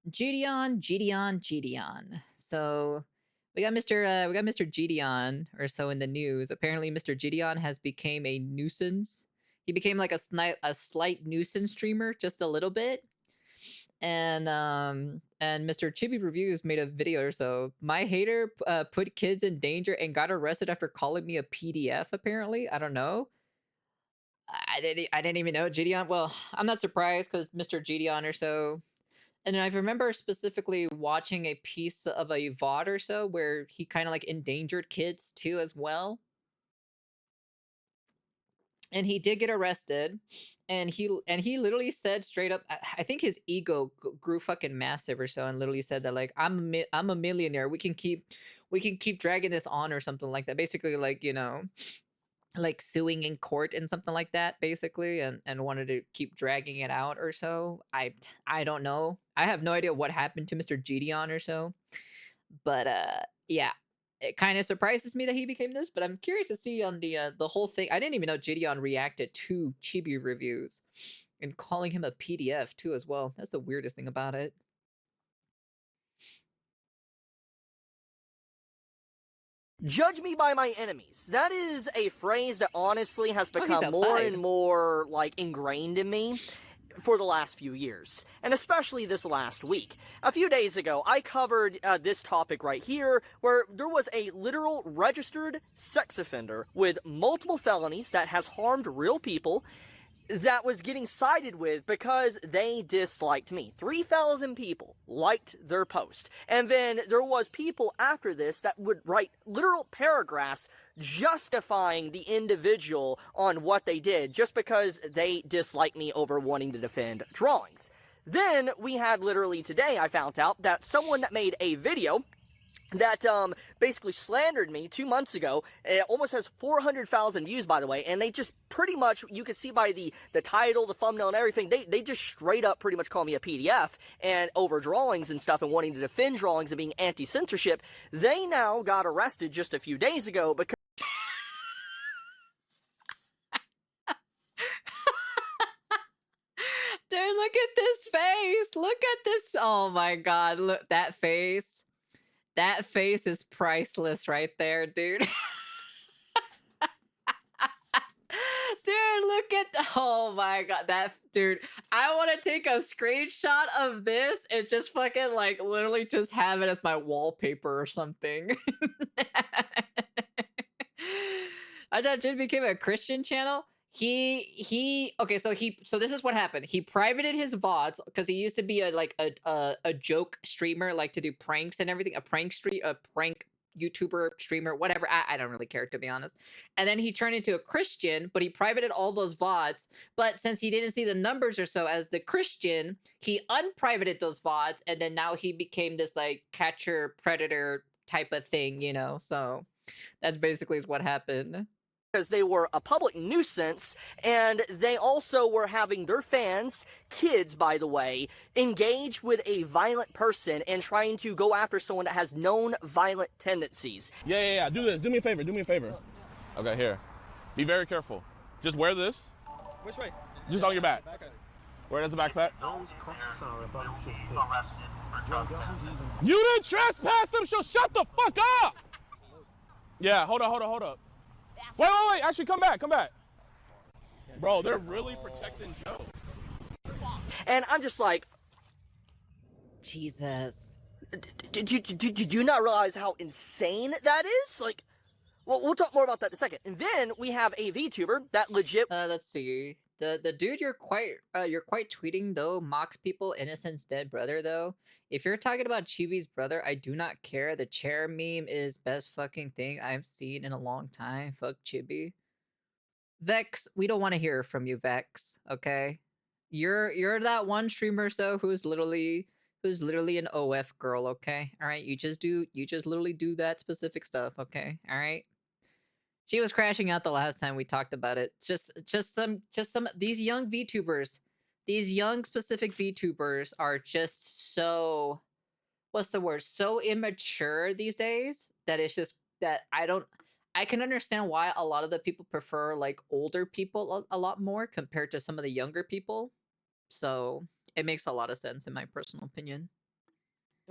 Jidion. So we got Mr. Jidion or so in the news. Apparently, Mr. Jidion has became a nuisance. He became like a slight nuisance streamer, just a little bit. And Mr. Chibi Reviews made a video or so. My hater put kids in danger and got arrested after calling me a PDF. Apparently, I don't know. I didn't even know Jidion. Well, I'm not surprised because Mr. Jidion or so. And I remember specifically watching a piece of a VOD or so where he kind of like endangered kids too as well. And he did get arrested, and he literally said straight up, I think his ego grew fucking massive or so, and literally said that like I'm a millionaire. We can keep dragging this on or something like that. Basically, like, you know, like suing in court and something like that, basically, and wanted to keep dragging it out or so. I don't know. I have no idea what happened to Mr. Gideon or so, but yeah, it kind of surprises me that he became this. But I'm curious to see on the whole thing. I didn't even know Jidion reacted to Chibi Reviews and calling him a PDF too as well. That's the weirdest thing about it. Judge me by my enemies. That is a phrase that honestly has become more and more, like, ingrained in me for the last few years, and especially this last week. A few days ago, I covered this topic right here, where there was a literal registered sex offender with multiple felonies that has harmed real people that was getting sided with because they disliked me. 3,000 people liked their post. And then there was people after this that would write literal paragraphs justifying the individual on what they did just because they disliked me over wanting to defend drawings. Then we had literally today, I found out that someone that made a video that basically slandered me 2 months ago. It almost has 400,000 views, by the way, and they just pretty much, you can see by the title, the thumbnail, and everything, they just straight up pretty much call me a PDF and over drawings and stuff and wanting to defend drawings and being anti-censorship. They now got arrested just a few days ago because Dude, look at this face. Look at this. Oh my god, look that face. That face is priceless right there, dude. Dude, look at oh my god, that dude. I want to take a screenshot of this and just fucking like literally just have it as my wallpaper or something. I thought Jin became a Christian channel. Okay, so this is what happened. He privated his VODs because he used to be a joke streamer, like to do pranks and everything, a prank YouTuber streamer, whatever. I don't really care, to be honest. And then he turned into a Christian, but he privated all those VODs. But since he didn't see the numbers or so as the Christian, he unprivated those VODs, and then now he became this like catcher predator type of thing, you know. So that's basically what happened. Because they were a public nuisance, and they also were having their fans, kids by the way, engage with a violent person and trying to go after someone that has known violent tendencies. Yeah. Do this. Do me a favor. Okay, here. Be very careful. Just wear this. Which way? Just on your back. Wear it as a backpack. You didn't trespass them, so shut the fuck up! Yeah, hold up. Wait. Actually, come back. Bro, they're really protecting Joe. And I'm just like, Jesus. Did you not realize how insane that is? Like, well, we'll talk more about that in a second. And then we have a VTuber that legit. Let's see. The dude you're quite tweeting though mocks people innocent's dead brother though. If you're talking about Chibi's brother, I do not care. The chair meme is best fucking thing I've seen in a long time. Fuck Chibi. Vex, we don't want to hear from you, Vex. Okay, you're that one streamer so who's literally an OF girl. Okay, all right. You just literally do that specific stuff. Okay, all right. She was crashing out the last time we talked about it. Just some these young VTubers, these young specific VTubers are just so, what's the word? So immature these days that it's just that I can understand why a lot of the people prefer like older people a lot more compared to some of the younger people. So it makes a lot of sense in my personal opinion.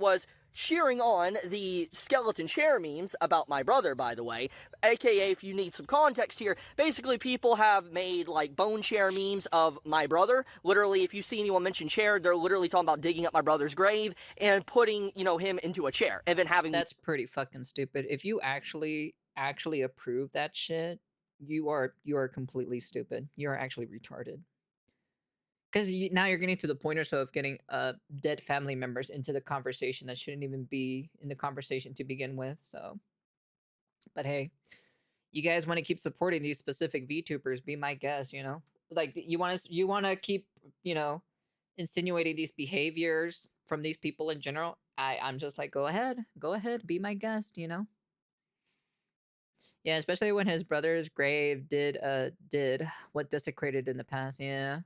was cheering on the skeleton chair memes about my brother, by the way. AKA, if you need some context here, basically people have made like bone chair memes of my brother. Literally, if you see anyone mention chair, they're literally talking about digging up my brother's grave and putting, you know, him into a chair and then having. That's pretty fucking stupid. If you actually approve that shit, you are completely stupid. You are actually retarded. Because now you're getting to the point or so of getting dead family members into the conversation that shouldn't even be in the conversation to begin with. So, but hey, you guys want to keep supporting these specific VTubers? Be my guest. You know, like you want to keep, you know, insinuating these behaviors from these people in general. I'm just like, go ahead, be my guest. You know. Yeah, especially when his brother's grave did what desecrated in the past. Yeah.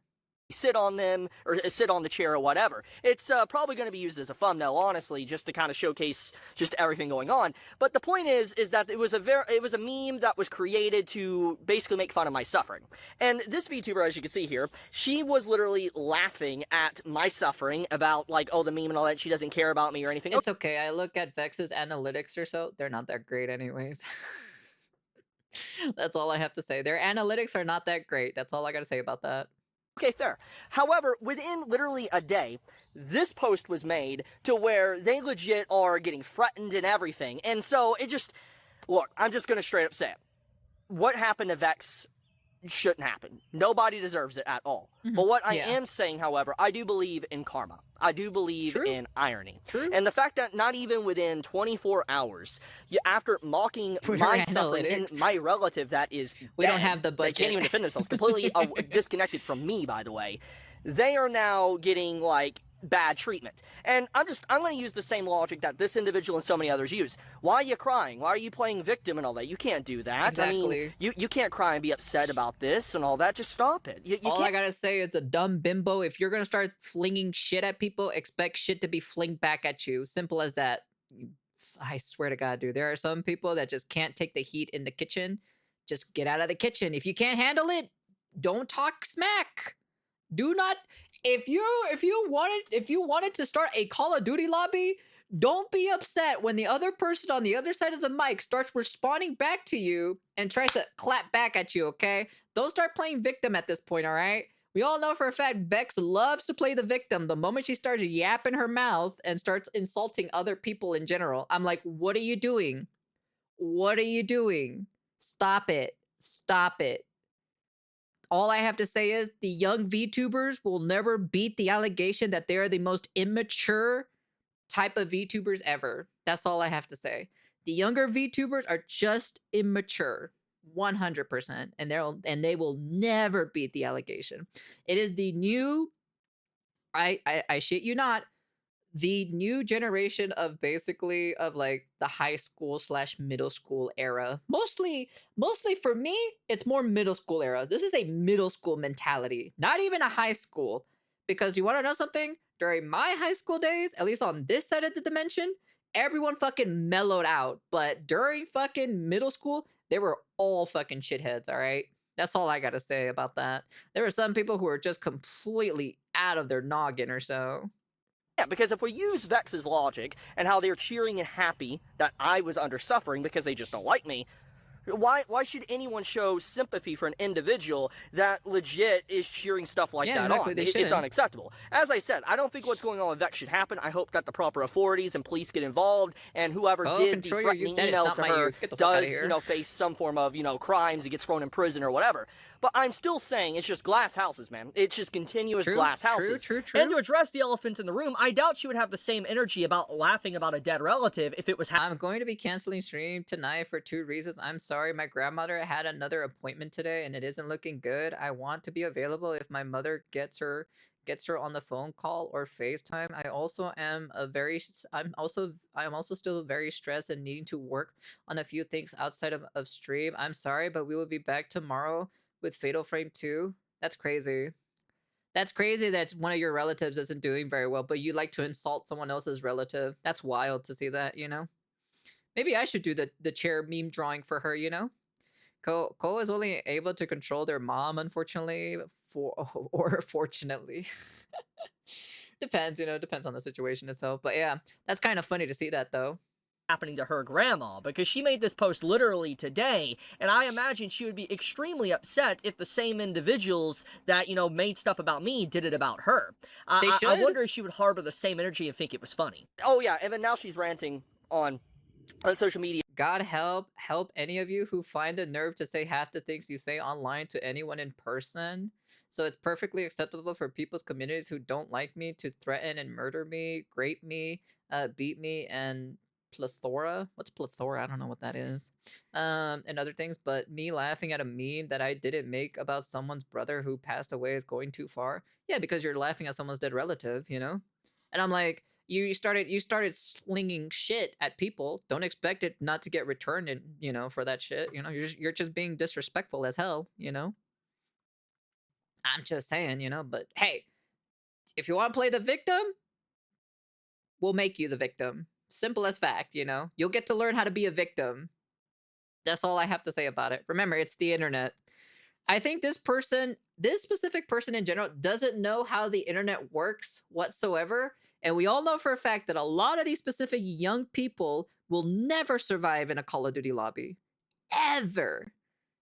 Sit on them or sit on the chair or whatever. It's probably going to be used as a thumbnail, honestly, just to kind of showcase just everything going on. But the point is that it was a meme that was created to basically make fun of my suffering. And this VTuber, as you can see here, she was literally laughing at my suffering about like, oh, the meme and all that. She doesn't care about me or anything. It's okay. I look at Vex's analytics or so; they're not that great, anyways. That's all I have to say. Their analytics are not that great. That's all I got to say about that. Okay, fair. However, within literally a day, this post was made to where they legit are getting threatened and everything. And so it just, look, I'm just going to straight up say it. What happened to Vex shouldn't happen. Nobody deserves it at all. Mm-hmm. But what I am saying, however, I do believe in karma. I do believe in irony. True. And the fact that not even within 24 hours, after mocking my suffering and my relative that is we dead, don't have the budget. They can't even defend themselves. Completely disconnected from me, by the way. They are now getting, like, bad treatment. And I'm going to use the same logic that this individual and so many others use. Why are you crying? Why are you playing victim and all that? You can't do that. Exactly. I mean, you can't cry and be upset about this and all that. Just stop it. All I gotta say is a dumb bimbo. If you're gonna start flinging shit at people, expect shit to be flinged back at you. Simple as that. I swear to God, dude. There are some people that just can't take the heat in the kitchen. Just get out of the kitchen. If you can't handle it, don't talk smack. Do not. If you wanted to start a Call of Duty lobby, don't be upset when the other person on the other side of the mic starts responding back to you and tries to clap back at you, okay? Don't start playing victim at this point, all right? We all know for a fact Vex loves to play the victim the moment she starts yapping her mouth and starts insulting other people in general. I'm like, what are you doing? What are you doing? Stop it. Stop it. All I have to say is the young VTubers will never beat the allegation that they are the most immature type of VTubers ever. That's all I have to say. The younger VTubers are just immature, 100%, and they will never beat the allegation. It is the new, I shit you not, the new generation of basically of like the high school / middle school era. Mostly for me, it's more middle school era. This is a middle school mentality, not even a high school. Because you want to know something? During my high school days, at least on this side of the dimension, everyone fucking mellowed out. But during fucking middle school, they were all fucking shitheads, all right? That's all I gotta say about that. There were some people who were just completely out of their noggin or so. Yeah, because if we use Vex's logic and how they're cheering and happy that I was under suffering because they just don't like me, why should anyone show sympathy for an individual that legit is cheering stuff like that exactly, on? It's unacceptable. As I said, I don't think what's going on with Vex should happen. I hope that the proper authorities and police get involved, and whoever did the threatening email to her does, face some form of, crimes, he gets thrown in prison or whatever. But I'm still saying it's just glass houses, man. It's just continuous glass houses. True. And to address the elephant in the room, I doubt she would have the same energy about laughing about a dead relative if it was I'm going to be canceling stream tonight for 2 reasons. I'm sorry, my grandmother had another appointment today and it isn't looking good. I want to be available if my mother gets her on the phone call or FaceTime. I also am I'm also still very stressed and needing to work on a few things outside of stream. I'm sorry, but we will be back tomorrow with Fatal Frame 2. That's crazy. That's crazy that one of your relatives isn't doing very well, but you like to insult someone else's relative. That's wild to see that, Maybe I should do the chair meme drawing for her, Ko is only able to control their mom, unfortunately, or fortunately. Depends, you know, depends on the situation itself. But yeah, that's kind of funny to see that though. Happening to her grandma, because she made this post literally today, and I imagine she would be extremely upset if the same individuals that, you know, made stuff about me did it about her. I wonder if she would harbor the same energy and think it was funny. Oh yeah, and then now she's ranting on social media. God help any of you who find the nerve to say half the things you say online to anyone in person. So it's perfectly acceptable for people's communities who don't like me to threaten and murder me, rape me, beat me, and plethora. What's plethora? I don't know what that is. And other things, but me laughing at a meme that I didn't make about someone's brother who passed away is going too far. Yeah, because you're laughing at someone's dead relative, you know? And I'm like, you started slinging shit at people. Don't expect it not to get returned, and you know, for that shit. You know, you're just being disrespectful as hell. You know. I'm just saying, you know. But hey, if you want to play the victim, we'll make you the victim. Simple as fact. You know, you'll get to learn how to be a victim. That's all I have to say about it. Remember, it's the internet. I think this specific person in general, doesn't know how the internet works whatsoever. And we all know for a fact that a lot of these specific young people will never survive in a Call of Duty lobby. Ever.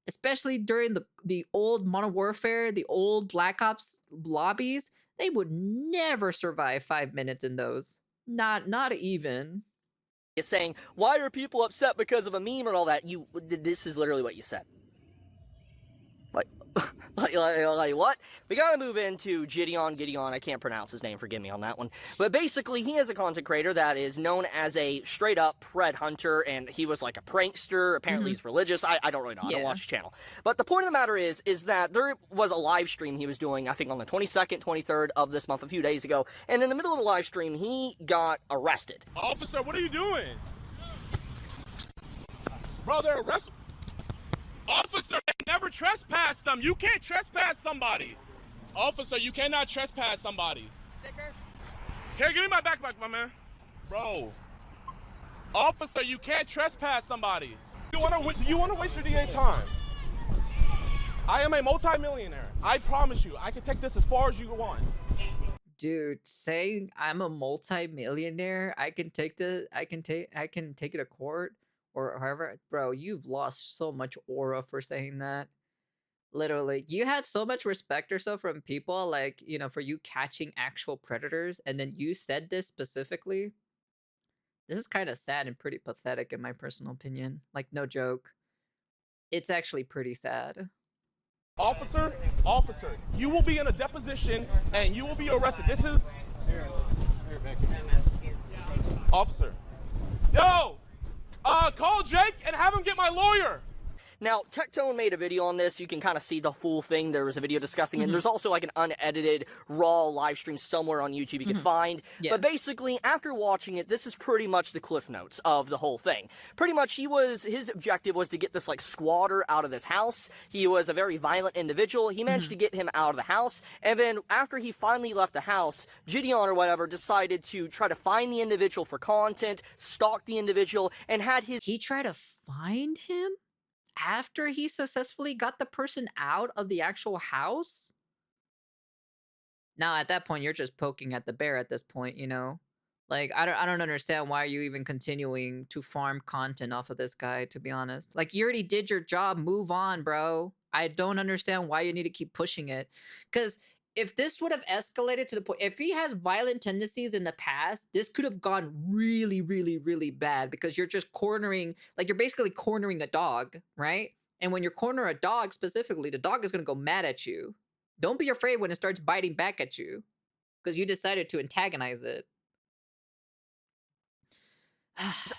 Especially during the old Modern Warfare, the old Black Ops lobbies. They would never survive 5 minutes in those. Not even. You're saying, why are people upset because of a meme and all that? This is literally what you said. Like what? We gotta move into Jidion. I can't pronounce his name, forgive me on that one. But basically, he is a content creator that is known as a straight-up pred hunter, and he was like a prankster. Apparently, he's religious. I don't really know. I don't watch his channel. But the point of the matter is that there was a live stream he was doing, I think on the 22nd, 23rd of this month, a few days ago, and in the middle of the live stream, he got arrested. Officer, what are you doing? Bro, they're arrested. Officer, they never trespassed them. You can't trespass somebody. Officer, you cannot trespass somebody. Sticker? Here, give me my backpack, my man. Bro. Officer, you can't trespass somebody. You want to waste your DA's time? I am a multi-millionaire. I promise you, I can take this as far as you want. Dude, saying I'm a multi-millionaire, I can take it to court. Or however, bro, you've lost so much aura for saying that. Literally, you had so much respect or so from people, like, you know, for you catching actual predators, and then you said this specifically. This is kind of sad and pretty pathetic in my personal opinion. Like, no joke. It's actually pretty sad. Officer, you will be in a deposition and you will be arrested. This is... Officer. Yo! Call Jake and have him get my lawyer. Now, Tectone made a video on this. You can kind of see the full thing. There was a video discussing it. And there's also like an unedited, raw live stream somewhere on YouTube you can find. Yeah. But basically, after watching it, this is pretty much the cliff notes of the whole thing. Pretty much, his objective was to get this like squatter out of this house. He was a very violent individual. He managed to get him out of the house. And then after he finally left the house, Jidion or whatever decided to try to find the individual for content, stalk the individual, and had his... He tried to find him? After he successfully got the person out of the actual house? Now, at that point, you're just poking at the bear at this point, you know? Like, I don't understand why you even continuing to farm content off of this guy, to be honest. Like, you already did your job. Move on, bro. I don't understand why you need to keep pushing it. Because if this would have escalated to the point, if he has violent tendencies in the past, this could have gone really, really, really bad, because you're just cornering, like you're basically cornering a dog, right? And when you corner a dog specifically, the dog is going to go mad at you. Don't be afraid when it starts biting back at you, because you decided to antagonize it.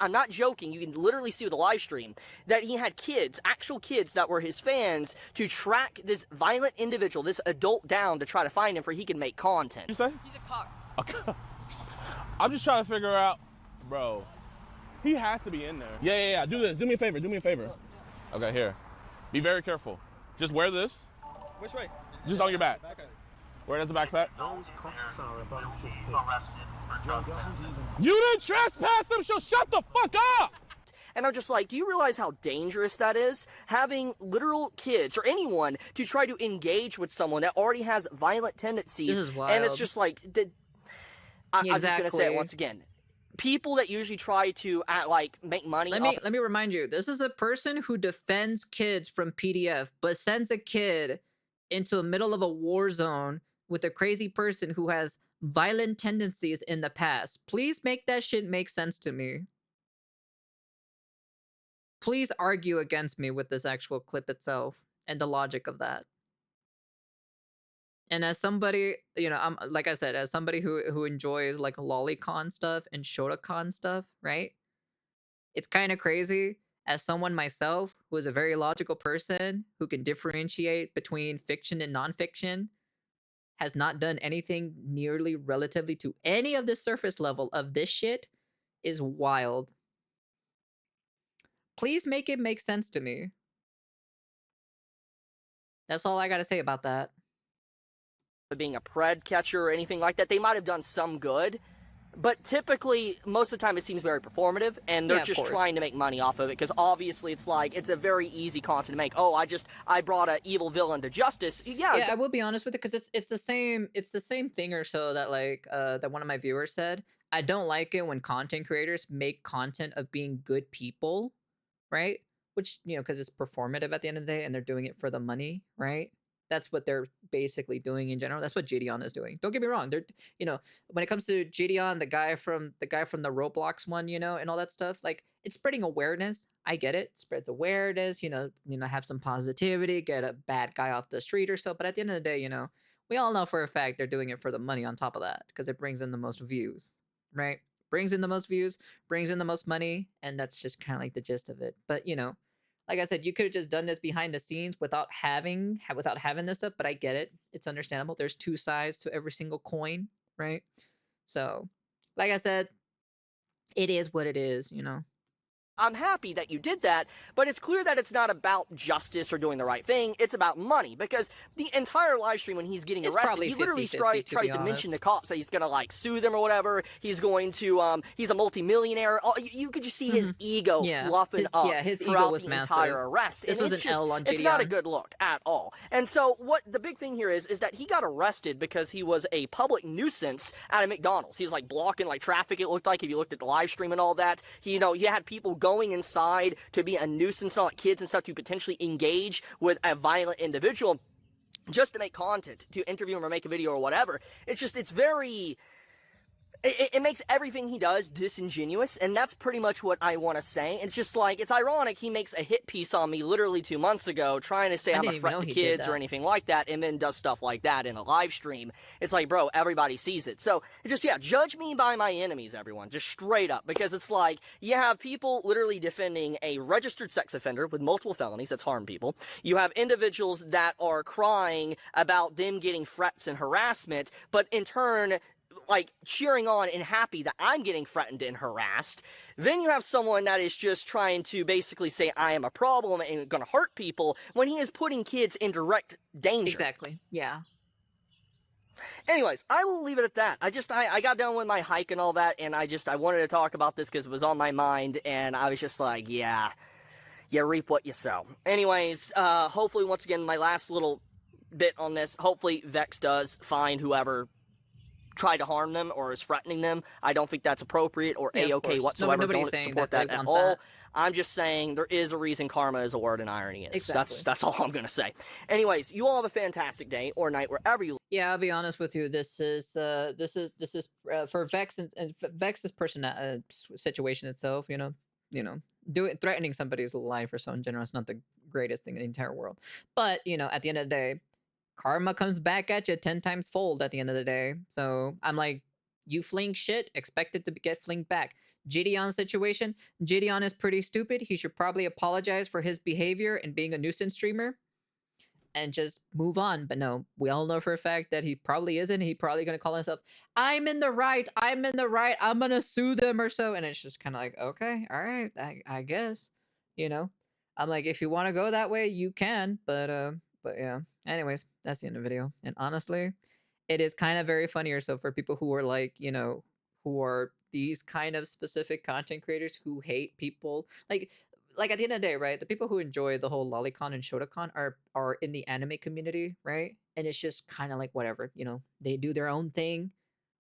I'm not joking, you can literally see with the live stream that he had kids, actual kids that were his fans, to track this violent individual, this adult down to try to find him for he can make content. You say? He's a cock. I'm just trying to figure out, bro, he has to be in there. Yeah, do this, do me a favor. Okay, here. Be very careful. Just wear this. Which way? Just on your back. Wear it as a backpack. You didn't trespass them, so shut the fuck up! And I'm just like, do you realize how dangerous that is? Having literal kids, or anyone, to try to engage with someone that already has violent tendencies. This is wild. And it's just like, I'm just gonna say it once again. People that usually try to like make money. Let me remind you. This is a person who defends kids from PDF, but sends a kid into the middle of a war zone with a crazy person who has violent tendencies in the past. Please make that shit make sense to me. Please argue against me with this actual clip itself and the logic of that. And as somebody, you know, I'm like I said, as somebody who enjoys like lolicon stuff and shotacon stuff, right? It's kind of crazy as someone myself who is a very logical person who can differentiate between fiction and nonfiction, has not done anything nearly relatively to any of the surface level of this shit, is wild. Please make it make sense to me. That's all I gotta say about that. Being a pred catcher or anything like that, they might have done some good, but typically most of the time it seems very performative, and they're just trying to make money off of it, because obviously it's like, it's a very easy content to make. Oh, I brought an evil villain to justice. Yeah, I will be honest with it, because it's the same thing or so that like that one of my viewers said. I don't like it when content creators make content of being good people, right? Which, you know, because it's performative at the end of the day and they're doing it for the money, right? That's what they're basically doing in general. That's what Jidion is doing. Don't get me wrong. They're, you know, when it comes to Jidion, the guy from the Roblox one, you know, and all that stuff, like, it's spreading awareness. I get it. Spreads awareness, you know, have some positivity, get a bad guy off the street or so. But at the end of the day, you know, we all know for a fact they're doing it for the money on top of that, because it brings in the most views, right? Brings in the most views, brings in the most money, and that's just kind of like the gist of it. But, you know, like I said, you could have just done this behind the scenes without having this stuff, but I get it. It's understandable. There's two sides to every single coin, right? So, like I said, it is what it is, you know. I'm happy that you did that, but it's clear that it's not about justice or doing the right thing. It's about money, because the entire live stream when he's getting arrested, he literally tries to mention the cops that he's gonna like sue them or whatever. He's going to he's a multimillionaire. You could just see his ego fluffing up. Yeah, his ego was the massive. Entire arrest. This was an L on Jidion. It's not a good look at all. And so what the big thing here is that he got arrested because he was a public nuisance at a McDonald's. He was like blocking like traffic. It looked like, if you looked at the live stream and all that. He, you know, he had people going inside to be a nuisance, not like kids and stuff, to potentially engage with a violent individual just to make content, to interview him or make a video or whatever. It's just, it's very... It makes everything he does disingenuous, and that's pretty much what I want to say. It's just like, it's ironic he makes a hit piece on me literally 2 months ago trying to say I'm a threat to kids or anything like that, and then does stuff like that in a live stream. It's like, bro, everybody sees it. So, it's just, yeah, judge me by my enemies, everyone. Just straight up. Because it's like, you have people literally defending a registered sex offender with multiple felonies that's harmed people. You have individuals that are crying about them getting threats and harassment, but in turn, like, cheering on and happy that I'm getting threatened and harassed. Then you have someone that is just trying to basically say I am a problem and gonna hurt people when he is putting kids in direct danger. Exactly, yeah. Anyways, I will leave it at that. I got done with my hike and all that, and I wanted to talk about this because it was on my mind, and I was just like, yeah, you reap what you sow. Anyways, hopefully, once again, my last little bit on this, hopefully Vex does find whoever try to harm them or is threatening them. I don't think that's appropriate or A-okay whatsoever. Don't support that at all. I'm just saying there is a reason karma is a word and irony is. Exactly. That's all I'm going to say. Anyways, you all have a fantastic day or night wherever you live. Yeah, I'll be honest with you. This is for Vex and Vex's situation itself, you know, threatening somebody's life or so in general is not the greatest thing in the entire world. But, you know, at the end of the day, karma comes back at you 10 times fold at the end of the day. So I'm like, you fling shit, expect it to get flinged back. Jidion's situation, Jidion is pretty stupid. He should probably apologize for his behavior and being a nuisance streamer and just move on. But no, we all know for a fact that he probably isn't. He probably going to call himself, I'm in the right, I'm going to sue them or so. And it's just kind of like, okay, all right, I guess, you know. I'm like, if you want to go that way, you can, but yeah. Anyways, that's the end of the video. And honestly, it is kind of very funny or so for people who are like, you know, who are these kind of specific content creators who hate people. Like at the end of the day, right? The people who enjoy the whole lolicon and shotacon are in the anime community, right? And it's just kind of like whatever, you know, they do their own thing.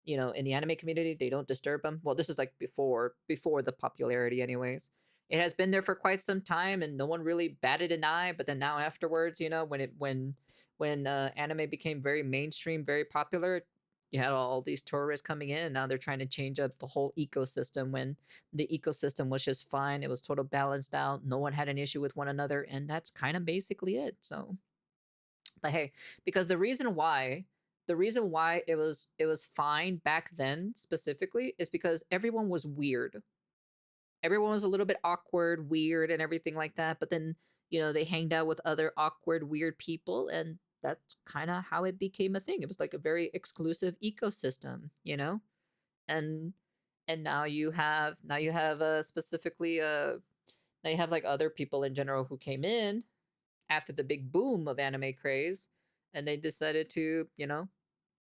you know, in the anime community, they don't disturb them. Well, this is like before the popularity, anyways. It has been there for quite some time, and no one really batted an eye. But then now afterwards, you know, when anime became very mainstream, very popular, you had all these tourists coming in, and now they're trying to change up the whole ecosystem when the ecosystem was just fine. It was total balanced out. No one had an issue with one another, and that's kind of basically it. So, but hey, because the reason why it was fine back then specifically is because everyone was weird. Everyone was a little bit awkward, weird, and everything like that. But then, you know, they hanged out with other awkward, weird people, and that's kind of how it became a thing. It was like a very exclusive ecosystem, you know. And now you have specifically now you have like other people in general who came in after the big boom of anime craze, and they decided to, you know,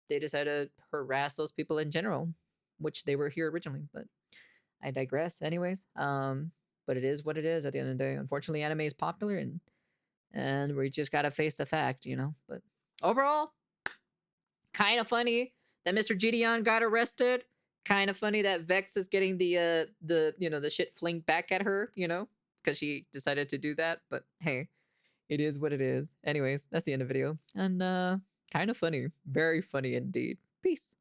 they decided to harass those people in general, which they were here originally. But I digress. Anyways, but it is what it is at the end of the day. Unfortunately, anime is popular, and we just gotta face the fact, you know. But overall, kind of funny that Mr. Jidion got arrested. Kind of funny that Vex is getting the you know, the shit flinged back at her, you know, because she decided to do that. But hey, it is what it is. Anyways, that's the end of the video. And kind of funny. Very funny indeed. Peace.